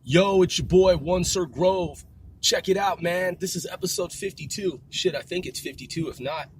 Yo, it's your boy, One Sir Grove. Check it out, man. This is episode 52. Shit, I think it's 52. If not,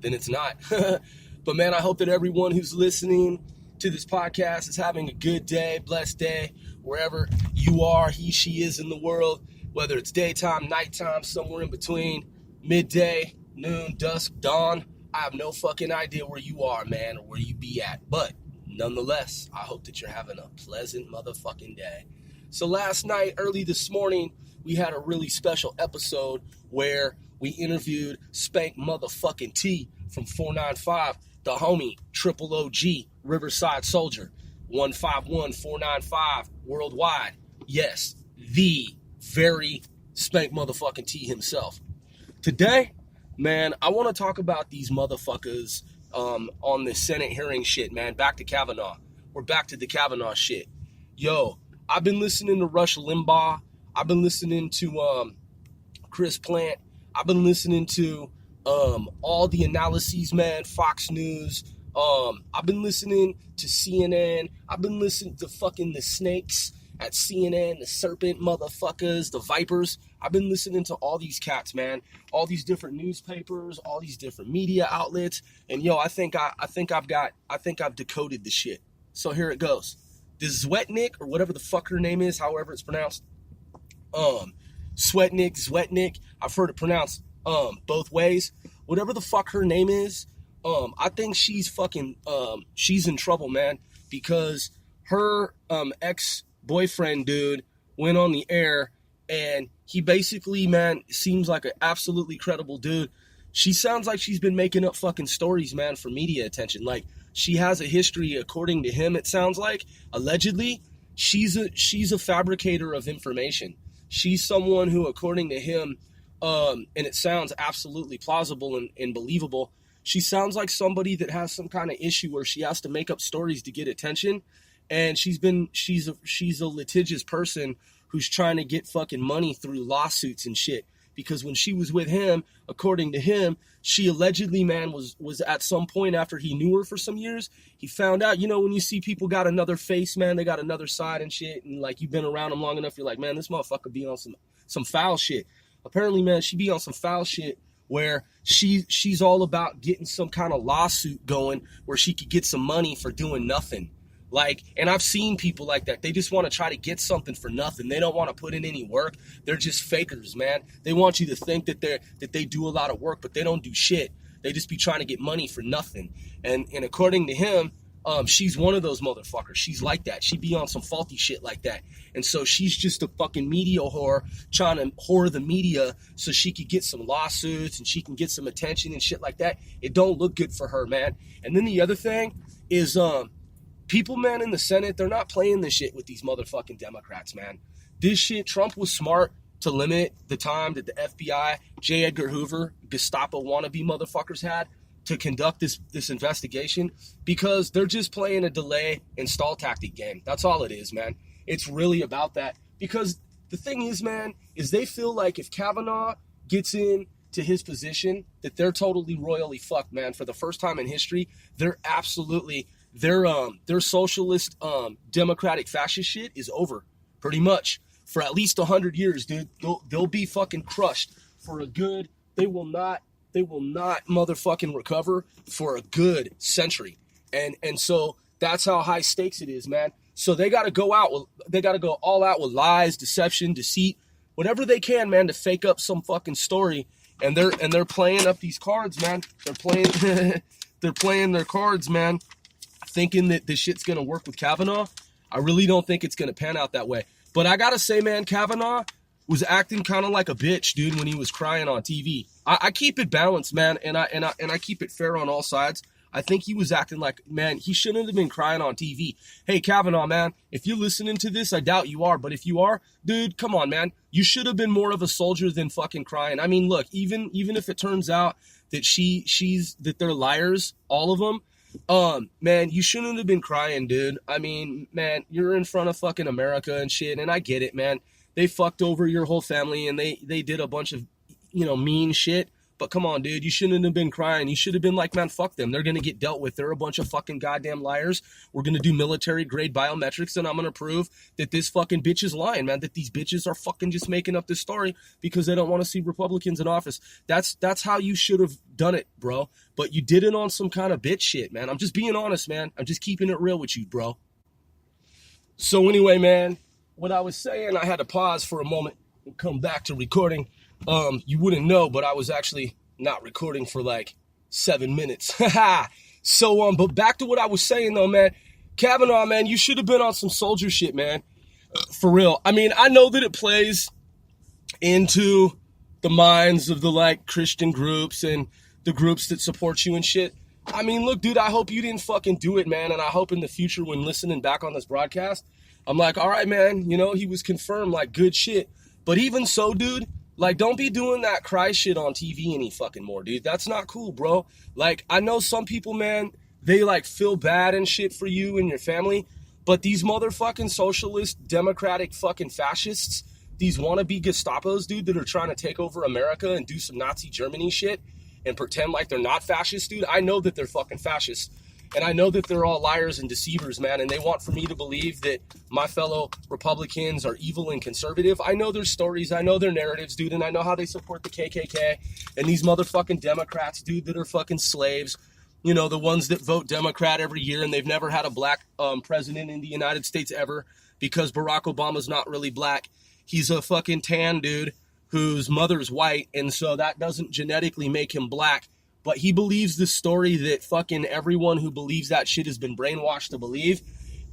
then it's not. But man, I hope that everyone who's listening to this podcast is having a good day, blessed day, wherever you are, he, she is in the world, whether it's daytime, nighttime, somewhere in between, midday, noon, dusk, dawn. I have no fucking idea where you are, man, or where you be at. But nonetheless, I hope that you're having a pleasant motherfucking day. So last night, early this morning, we had a really special episode where we interviewed Spank motherfucking T from 495, the homie, Triple OG, Riverside Soldier, 151495 worldwide. Yes, the very Spank motherfucking T himself. Today, man, I want to talk about these motherfuckers on this Senate hearing shit, man. Back to Kavanaugh. We're back to the Kavanaugh shit. Yo, I've been listening to Rush Limbaugh. I've been listening to Chris Plant. I've been listening to all the analyses, man, Fox News. I've been listening to CNN. I've been listening to fucking the snakes at CNN, the serpent motherfuckers, the vipers. I've been listening to all these cats, man. All these different newspapers, all these different media outlets. And yo, I think I've decoded the shit. So here it goes. This Zwetnik, or whatever the fuck her name is, however it's pronounced, Zwetnik, I've heard it pronounced both ways. Whatever the fuck her name is, I think she's fucking, she's in trouble, man, because her ex-boyfriend, dude, went on the air, and he basically, man, seems like an absolutely credible dude. She sounds like she's been making up fucking stories, man, for media attention. Like, she has a history, according to him, it sounds like, allegedly, she's a fabricator of information. She's someone who, according to him, and it sounds absolutely plausible and believable, she sounds like somebody that has some kind of issue where she has to make up stories to get attention. And she's a litigious person who's trying to get fucking money through lawsuits and shit. Because when she was with him, according to him, she allegedly, man, was at some point after he knew her for some years, he found out, you know, when you see people got another face, man, they got another side and shit, and like you've been around them long enough, you're like, man, this motherfucker be on some foul shit. Apparently, man, she be on some foul shit where she's all about getting some kind of lawsuit going where she could get some money for doing nothing. Like, and I've seen people like that. They just want to try to get something for nothing. They don't want to put in any work. They're just fakers, man. They want you to think that they do a lot of work, but they don't do shit. They just be trying to get money for nothing. And according to him, she's one of those motherfuckers. She's like that. She be on some faulty shit like that. And so she's just a fucking media whore, trying to whore the media so she could get some lawsuits and she can get some attention and shit like that. It don't look good for her, man. And then the other thing is, people, man, in the Senate, they're not playing this shit with these motherfucking Democrats, man. This shit, Trump was smart to limit the time that the FBI, J. Edgar Hoover, Gestapo wannabe motherfuckers had to conduct this investigation, because they're just playing a delay and stall tactic game. That's all it is, man. It's really about that. Because the thing is, man, is they feel like if Kavanaugh gets in to his position, that they're totally royally fucked, man. For the first time in history, they're absolutely... Their socialist, democratic fascist shit is over, pretty much, for at least 100 years, dude. They'll be fucking crushed for a good. They will not motherfucking recover for a good century, and so that's how high stakes it is, man. So they got to go all out with lies, deception, deceit, whatever they can, man, to fake up some fucking story, and they're playing up these cards, man. They're playing their cards, man, thinking that this shit's going to work with Kavanaugh. I really don't think it's going to pan out that way. But I got to say, man, Kavanaugh was acting kind of like a bitch, dude, when he was crying on TV. I keep it balanced, man, and I keep it fair on all sides. I think he was acting like, man, he shouldn't have been crying on TV. Hey, Kavanaugh, man, if you're listening to this, I doubt you are, but if you are, dude, come on, man. You should have been more of a soldier than fucking crying. I mean, look, even if it turns out that that they're liars, all of them, man, you shouldn't have been crying, dude. I mean, man, you're in front of fucking America and shit, and I get it, man. They fucked over your whole family, and they did a bunch of, mean shit. But come on, dude, you shouldn't have been crying. You should have been like, man, fuck them. They're going to get dealt with. They're a bunch of fucking goddamn liars. We're going to do military grade biometrics, and I'm going to prove that this fucking bitch is lying, man, that these bitches are fucking just making up this story because they don't want to see Republicans in office. That's how you should have done it, bro. But you did it on some kind of bitch shit, man. I'm just being honest, man. I'm just keeping it real with you, bro. So anyway, man, what I was saying, I had to pause for a moment and come back to recording. You wouldn't know, but I was actually not recording for like 7 minutes. So, but back to what I was saying though, man. Kavanaugh, man, you should have been on some soldier shit, man. For real. I mean, I know that it plays into the minds of the like Christian groups and the groups that support you and shit. I mean, look, dude, I hope you didn't fucking do it, man. And I hope in the future when listening back on this broadcast, I'm like, all right, man, you know, he was confirmed, like, good shit. But even so, dude, like, don't be doing that cry shit on TV any fucking more, dude. That's not cool, bro. Like, I know some people, man, they, like, feel bad and shit for you and your family. But these motherfucking socialist, democratic fucking fascists, these wannabe Gestapos, dude, that are trying to take over America and do some Nazi Germany shit and pretend like they're not fascists, dude. I know that they're fucking fascists. And I know that they're all liars and deceivers, man, and they want for me to believe that my fellow Republicans are evil and conservative. I know their stories, I know their narratives, dude, and I know how they support the KKK and these motherfucking Democrats, dude, that are fucking slaves. You know, the ones that vote Democrat every year, and they've never had a black president in the United States ever because Barack Obama's not really black. He's a fucking tan dude whose mother's white, and so that doesn't genetically make him black. But he believes this story that fucking everyone who believes that shit has been brainwashed to believe,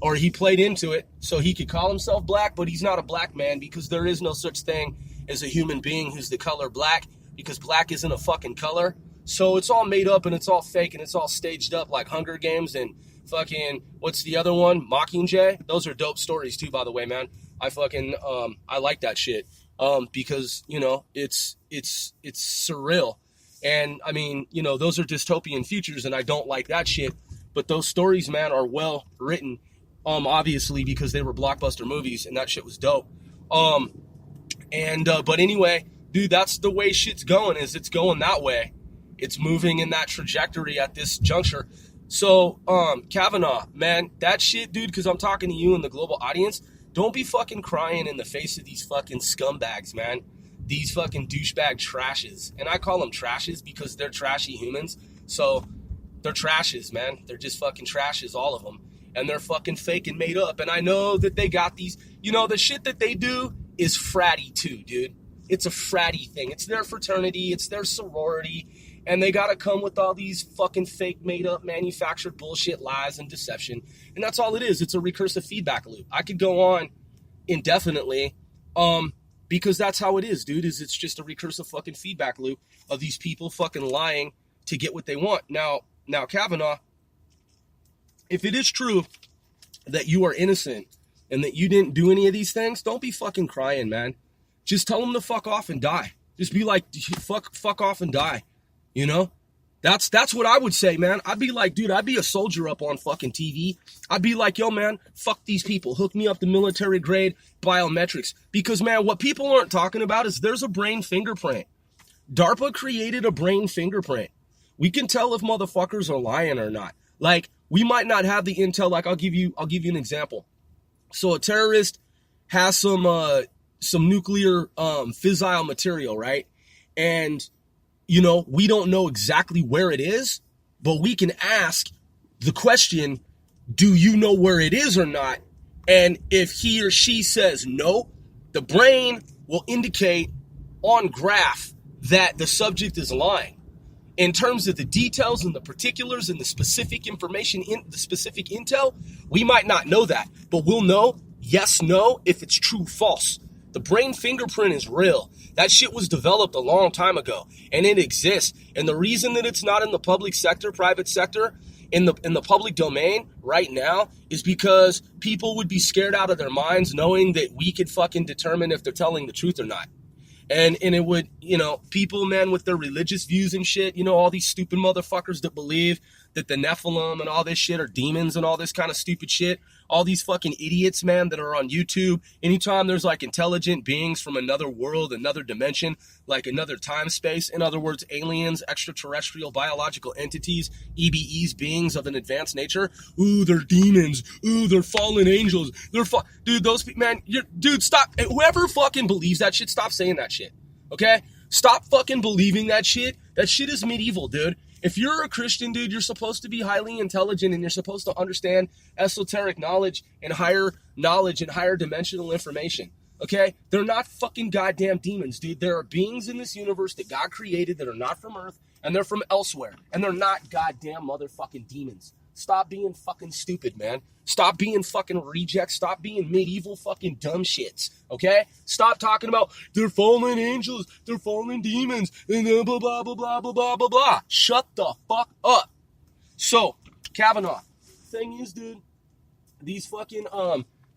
or he played into it so he could call himself black, but he's not a black man because there is no such thing as a human being who's the color black, because black isn't a fucking color. So it's all made up and it's all fake and it's all staged up like Hunger Games and fucking, what's the other one? Mockingjay. Those are dope stories too, by the way, man. I fucking, I like that shit because, you know, it's surreal. And, I mean, you know, those are dystopian futures, and I don't like that shit. But those stories, man, are well written, obviously, because they were blockbuster movies, and that shit was dope. But anyway, dude, that's the way shit's going, is it's going that way. It's moving in that trajectory at this juncture. So, Kavanaugh, man, that shit, dude, because I'm talking to you and the global audience, don't be fucking crying in the face of these fucking scumbags, man. These fucking douchebag trashes. And I call them trashes because they're trashy humans. So they're trashes, man. They're just fucking trashes, all of them. And they're fucking fake and made up. And I know that they got these, you know, the shit that they do is fratty too, dude. It's a fratty thing. It's their fraternity. It's their sorority. And they got to come with all these fucking fake, made up, manufactured bullshit, lies, and deception. And that's all it is. It's a recursive feedback loop. I could go on indefinitely, because that's how it is, dude, is it's just a recursive fucking feedback loop of these people fucking lying to get what they want. Now, Kavanaugh, if it is true that you are innocent and that you didn't do any of these things, don't be fucking crying, man. Just tell them to fuck off and die. Just be like, fuck off and die. You know? That's what I would say, man. I'd be like, dude, I'd be a soldier up on fucking TV. I'd be like, yo, man, fuck these people. Hook me up to military grade biometrics. Because, man, what people aren't talking about is there's a brain fingerprint. DARPA created a brain fingerprint. We can tell if motherfuckers are lying or not. Like, we might not have the intel. Like, I'll give you an example. So a terrorist has some nuclear fissile material, right? And you know, we don't know exactly where it is, but we can ask the question, do you know where it is or not? And if he or she says no, the brain will indicate on graph that the subject is lying. In terms of the details and the particulars and the specific information in the specific intel, we might not know that, but we'll know yes, no, if it's true, false. The brain fingerprint is real. That shit was developed a long time ago, and it exists. And the reason that it's not in the public sector, private sector, in the public domain right now is because people would be scared out of their minds knowing that we could fucking determine if they're telling the truth or not. And it would, you know, people, man, with their religious views and shit, you know, all these stupid motherfuckers that believe that the Nephilim and all this shit are demons and all this kind of stupid shit. all these fucking idiots, man, that are on YouTube. Anytime there's like intelligent beings from another world, another dimension, like another time space, in other words, aliens, extraterrestrial biological entities, EBEs, beings of an advanced nature. Ooh, they're demons. Ooh, they're fallen angels. Dude, those, man, dude, stop. Whoever fucking believes that shit, stop saying that shit. Okay? Stop fucking believing that shit. That shit is medieval, dude. If you're a Christian, dude, you're supposed to be highly intelligent and you're supposed to understand esoteric knowledge and higher dimensional information. Okay? They're not fucking goddamn demons, dude. There are beings in this universe that God created that are not from Earth and they're from elsewhere. And they're not goddamn motherfucking demons. Stop being fucking stupid, man. Stop being fucking rejects. Stop being medieval fucking dumb shits, okay? Stop talking about they're fallen angels, they're fallen demons, and blah, blah, blah, blah, blah, blah, blah, blah. Shut the fuck up. So, Kavanaugh, thing is, dude, these fucking,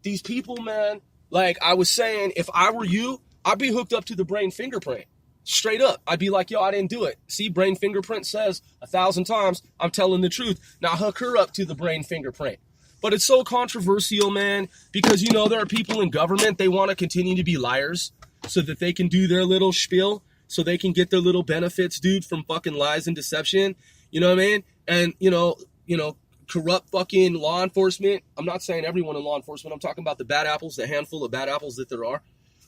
these people, man, like I was saying, if I were you, I'd be hooked up to the brain fingerprint. Straight up. I'd be like, yo, I didn't do it. See, brain fingerprint says 1,000 times I'm telling the truth. Now hook her up to the brain fingerprint. But it's so controversial, man, because, you know, there are people in government, they want to continue to be liars so that they can do their little spiel, so they can get their little benefits, dude, from fucking lies and deception. You know what I mean? And, you know, corrupt fucking law enforcement. I'm not saying everyone in law enforcement. I'm talking about the bad apples, the handful of bad apples that there are,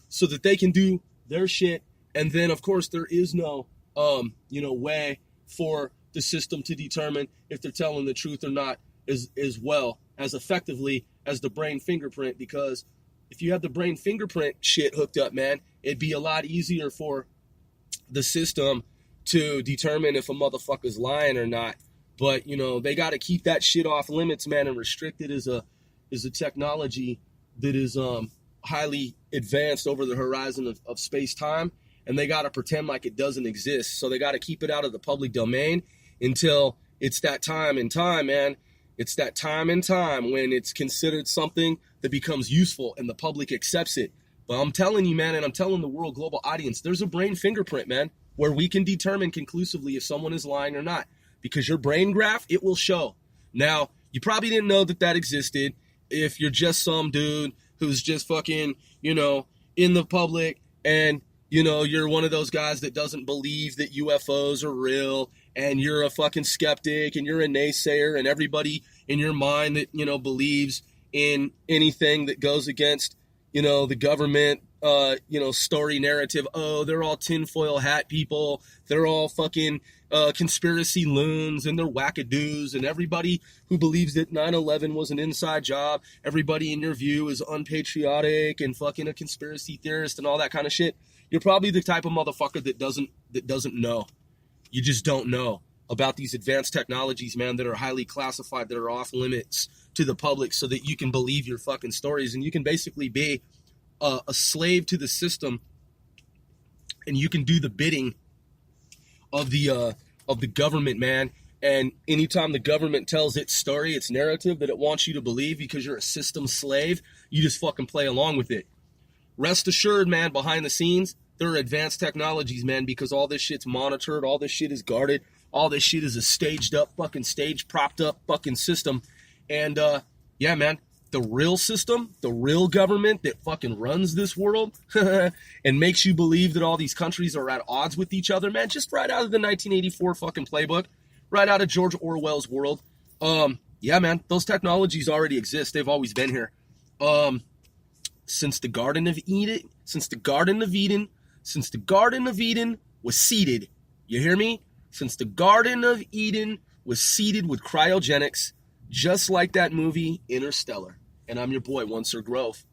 so that they can do their shit. And then, of course, there is no, way for the system to determine if they're telling the truth or not as well, as effectively as the brain fingerprint. Because if you have the brain fingerprint shit hooked up, man, it'd be a lot easier for the system to determine if a motherfucker's lying or not. But, you know, they got to keep that shit off limits, man, and restrict it as a technology that is highly advanced over the horizon of space-time. And they got to pretend like it doesn't exist. So they got to keep it out of the public domain until it's that time in time, man. It's that time in time when it's considered something that becomes useful and the public accepts it. But I'm telling you, man, and I'm telling the world global audience, there's a brain fingerprint, man, where we can determine conclusively if someone is lying or not. Because your brain graph, it will show. Now, you probably didn't know that existed if you're just some dude who's just fucking, you know, in the public and, you know, you're one of those guys that doesn't believe that UFOs are real and you're a fucking skeptic and you're a naysayer and everybody in your mind that, you know, believes in anything that goes against, you know, the government, story narrative. Oh, they're all tinfoil hat people. They're all fucking conspiracy loons and they're wackadoos, and everybody who believes that 9/11 was an inside job, everybody in your view is unpatriotic and fucking a conspiracy theorist and all that kind of shit. You're probably the type of motherfucker that doesn't know. You just don't know about these advanced technologies, man, that are highly classified, that are off limits to the public, so that you can believe your fucking stories, and you can basically be a slave to the system, and you can do the bidding of the government, man. And anytime the government tells its story, its narrative that it wants you to believe because you're a system slave, you just fucking play along with it. Rest assured, man, behind the scenes, there are advanced technologies, man, because all this shit's monitored, all this shit is guarded, all this shit is a staged up fucking propped up fucking system. And yeah, man, the real system, the real government that fucking runs this world and makes you believe that all these countries are at odds with each other, man, just right out of the 1984 fucking playbook, right out of George Orwell's world. Yeah, man, those technologies already exist. They've always been here. Since the Garden of Eden was seeded. You hear me? Since the Garden of Eden was seeded with cryogenics, just like that movie Interstellar. And I'm your boy, One Sir Grove.